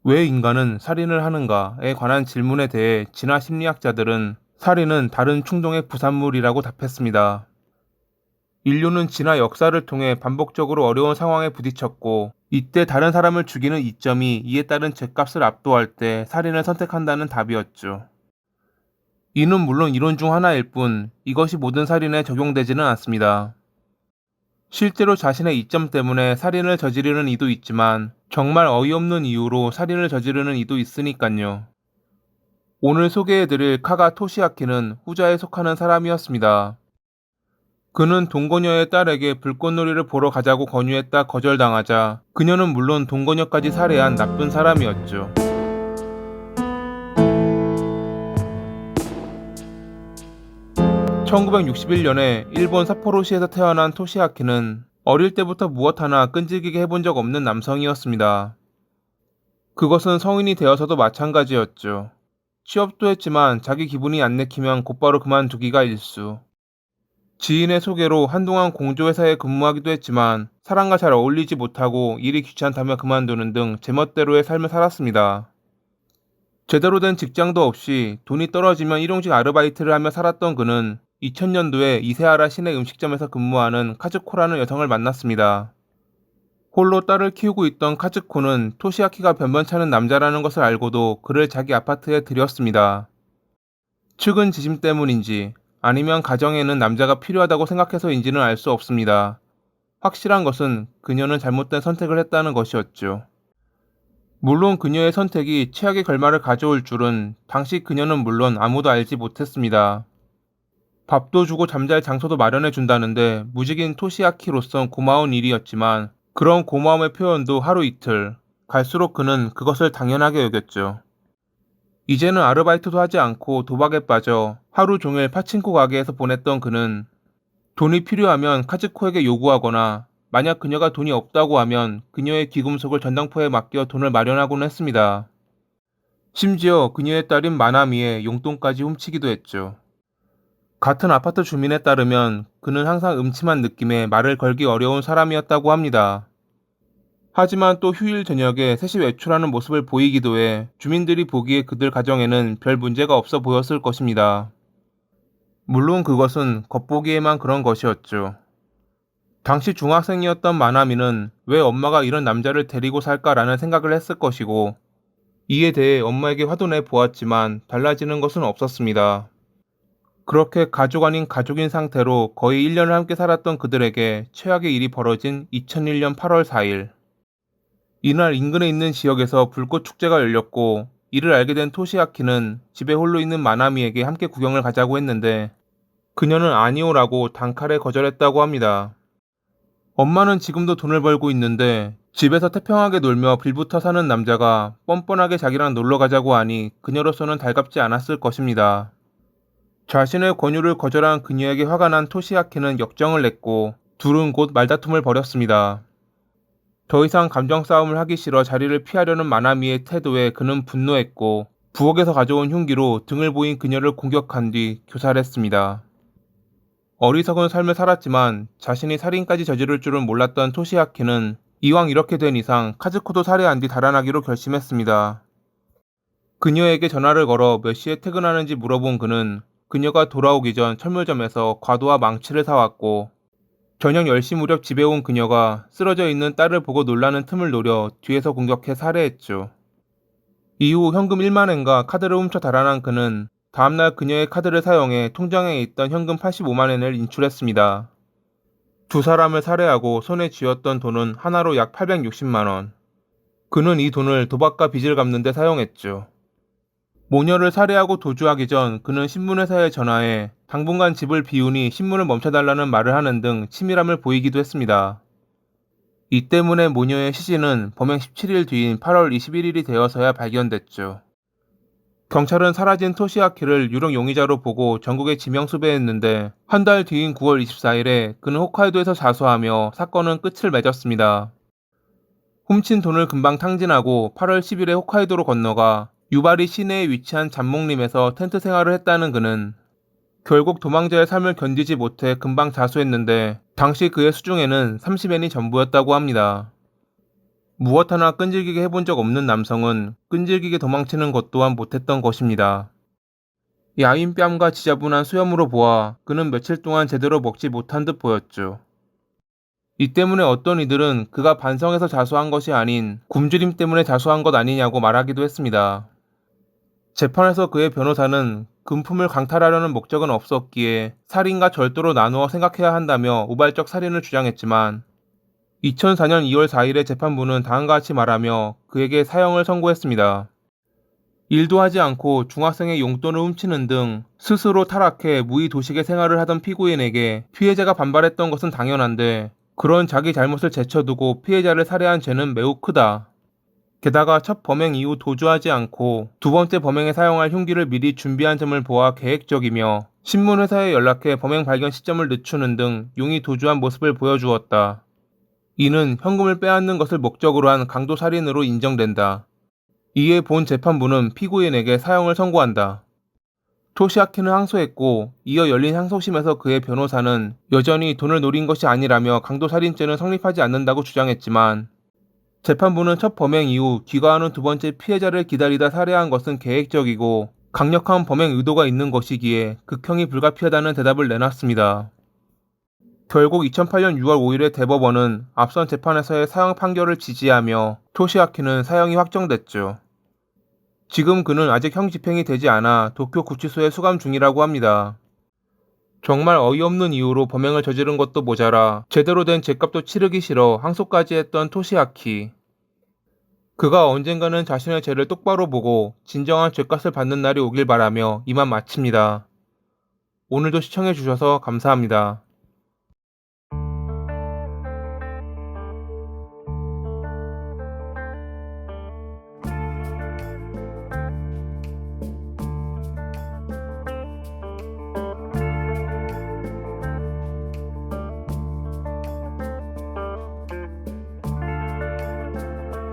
왜 인간은 살인을 하는가에 관한 질문에 대해 진화 심리학자들은 살인은 다른 충동의 부산물이라고 답했습니다. 인류는 진화 역사를 통해 반복적으로 어려운 상황에 부딪혔고, 이때 다른 사람을 죽이는 이점이 이에 따른 죗값을 압도할 때 살인을 선택한다는 답이었죠. 이는 물론 이론 중 하나일 뿐, 이것이 모든 살인에 적용되지는 않습니다. 실제로 자신의 이점 때문에 살인을 저지르는 이도 있지만, 정말 어이없는 이유로 살인을 저지르는 이도 있으니깐요. 오늘 소개해드릴 카가 토시아키는 후자에 속하는 사람이었습니다. 그는 동거녀의 딸에게 불꽃놀이를 보러 가자고 권유했다 거절당하자 그녀는 물론 동거녀까지 살해한 나쁜 사람이었죠. 1961년에 일본 삿포로시에서 태어난 토시아키는 어릴 때부터 무엇 하나 끈질기게 해본 적 없는 남성이었습니다. 그것은 성인이 되어서도 마찬가지였죠. 취업도 했지만 자기 기분이 안 내키면 곧바로 그만두기가 일쑤. 지인의 소개로 한동안 공조회사에 근무하기도 했지만 사람과 잘 어울리지 못하고 일이 귀찮다며 그만두는 등 제멋대로의 삶을 살았습니다. 제대로 된 직장도 없이 돈이 떨어지면 일용직 아르바이트를 하며 살았던 그는 2000년도에 이세하라 시내 음식점에서 근무하는 카즈코라는 여성을 만났습니다. 홀로 딸을 키우고 있던 카즈코는 토시아키가 변변찮은 남자라는 것을 알고도 그를 자기 아파트에 들였습니다. 측은 지심 때문인지 아니면 가정에는 남자가 필요하다고 생각해서인지는 알 수 없습니다. 확실한 것은 그녀는 잘못된 선택을 했다는 것이었죠. 물론 그녀의 선택이 최악의 결말을 가져올 줄은 당시 그녀는 물론 아무도 알지 못했습니다. 밥도 주고 잠잘 장소도 마련해 준다는데 무직인 토시아키로선 고마운 일이었지만 그런 고마움의 표현도 하루 이틀, 갈수록 그는 그것을 당연하게 여겼죠. 이제는 아르바이트도 하지 않고 도박에 빠져 하루 종일 파친코 가게에서 보냈던 그는 돈이 필요하면 카즈코에게 요구하거나 만약 그녀가 돈이 없다고 하면 그녀의 귀금속을 전당포에 맡겨 돈을 마련하곤 했습니다. 심지어 그녀의 딸인 마나미의 용돈까지 훔치기도 했죠. 같은 아파트 주민에 따르면 그는 항상 음침한 느낌에 말을 걸기 어려운 사람이었다고 합니다. 하지만 또 휴일 저녁에 셋이 외출하는 모습을 보이기도 해 주민들이 보기에 그들 가정에는 별 문제가 없어 보였을 것입니다. 물론 그것은 겉보기에만 그런 것이었죠. 당시 중학생이었던 마나미는 왜 엄마가 이런 남자를 데리고 살까라는 생각을 했을 것이고, 이에 대해 엄마에게 화도 내 보았지만 달라지는 것은 없었습니다. 그렇게 가족 아닌 가족인 상태로 거의 1년을 함께 살았던 그들에게 최악의 일이 벌어진 2001년 8월 4일. 이날 인근에 있는 지역에서 불꽃 축제가 열렸고, 이를 알게 된 토시아키는 집에 홀로 있는 마나미에게 함께 구경을 가자고 했는데 그녀는 아니오라고 단칼에 거절했다고 합니다. 엄마는 지금도 돈을 벌고 있는데 집에서 태평하게 놀며 빌부터 사는 남자가 뻔뻔하게 자기랑 놀러 가자고 하니 그녀로서는 달갑지 않았을 것입니다. 자신의 권유를 거절한 그녀에게 화가 난 토시아키는 역정을 냈고 둘은 곧 말다툼을 벌였습니다. 더 이상 감정 싸움을 하기 싫어 자리를 피하려는 마나미의 태도에 그는 분노했고 부엌에서 가져온 흉기로 등을 보인 그녀를 공격한 뒤 교살했습니다. 어리석은 삶을 살았지만 자신이 살인까지 저지를 줄은 몰랐던 토시아키는 이왕 이렇게 된 이상 카즈코도 살해한 뒤 달아나기로 결심했습니다. 그녀에게 전화를 걸어 몇 시에 퇴근하는지 물어본 그는 그녀가 돌아오기 전 철물점에서 과도와 망치를 사왔고, 저녁 10시 무렵 집에 온 그녀가 쓰러져 있는 딸을 보고 놀라는 틈을 노려 뒤에서 공격해 살해했죠. 이후 현금 1만 엔과 카드를 훔쳐 달아난 그는 다음날 그녀의 카드를 사용해 통장에 있던 현금 85만 엔을 인출했습니다. 두 사람을 살해하고 손에 쥐었던 돈은 하나로 약 860만 원. 그는 이 돈을 도박과 빚을 갚는 데 사용했죠. 모녀를 살해하고 도주하기 전 그는 신문회사에 전화해 당분간 집을 비우니 신문을 멈춰달라는 말을 하는 등 치밀함을 보이기도 했습니다. 이 때문에 모녀의 시신은 범행 17일 뒤인 8월 21일이 되어서야 발견됐죠. 경찰은 사라진 토시아키를 유령 용의자로 보고 전국에 지명수배했는데 한 달 뒤인 9월 24일에 그는 홋카이도에서 자수하며 사건은 끝을 맺었습니다. 훔친 돈을 금방 탕진하고 8월 10일에 홋카이도로 건너가 유바리 시내에 위치한 잠목림에서 텐트 생활을 했다는 그는 결국 도망자의 삶을 견디지 못해 금방 자수했는데 당시 그의 수중에는 30엔이 전부였다고 합니다. 무엇 하나 끈질기게 해본 적 없는 남성은 끈질기게 도망치는 것 또한 못했던 것입니다. 야윈 뺨과 지저분한 수염으로 보아 그는 며칠 동안 제대로 먹지 못한 듯 보였죠. 이 때문에 어떤 이들은 그가 반성해서 자수한 것이 아닌 굶주림 때문에 자수한 것 아니냐고 말하기도 했습니다. 재판에서 그의 변호사는 금품을 강탈하려는 목적은 없었기에 살인과 절도로 나누어 생각해야 한다며 우발적 살인을 주장했지만 2004년 2월 4일에 재판부는 다음과 같이 말하며 그에게 사형을 선고했습니다. 일도 하지 않고 중학생의 용돈을 훔치는 등 스스로 타락해 무의도식의 생활을 하던 피고인에게 피해자가 반발했던 것은 당연한데 그런 자기 잘못을 제쳐두고 피해자를 살해한 죄는 매우 크다. 게다가 첫 범행 이후 도주하지 않고 두 번째 범행에 사용할 흉기를 미리 준비한 점을 보아 계획적이며 신문회사에 연락해 범행 발견 시점을 늦추는 등 용의 도주한 모습을 보여주었다. 이는 현금을 빼앗는 것을 목적으로 한 강도살인으로 인정된다. 이에 본 재판부는 피고인에게 사형을 선고한다. 토시아키는 항소했고 이어 열린 항소심에서 그의 변호사는 여전히 돈을 노린 것이 아니라며 강도살인죄는 성립하지 않는다고 주장했지만 재판부는 첫 범행 이후 귀가하는 두 번째 피해자를 기다리다 살해한 것은 계획적이고 강력한 범행 의도가 있는 것이기에 극형이 불가피하다는 대답을 내놨습니다. 결국 2008년 6월 5일에 대법원은 앞선 재판에서의 사형 판결을 지지하며 토시아키는 사형이 확정됐죠. 지금 그는 아직 형 집행이 되지 않아 도쿄 구치소에 수감 중이라고 합니다. 정말 어이없는 이유로 범행을 저지른 것도 모자라 제대로 된 죄값도 치르기 싫어 항소까지 했던 토시아키. 그가 언젠가는 자신의 죄를 똑바로 보고 진정한 죄값을 받는 날이 오길 바라며 이만 마칩니다. 오늘도 시청해주셔서 감사합니다.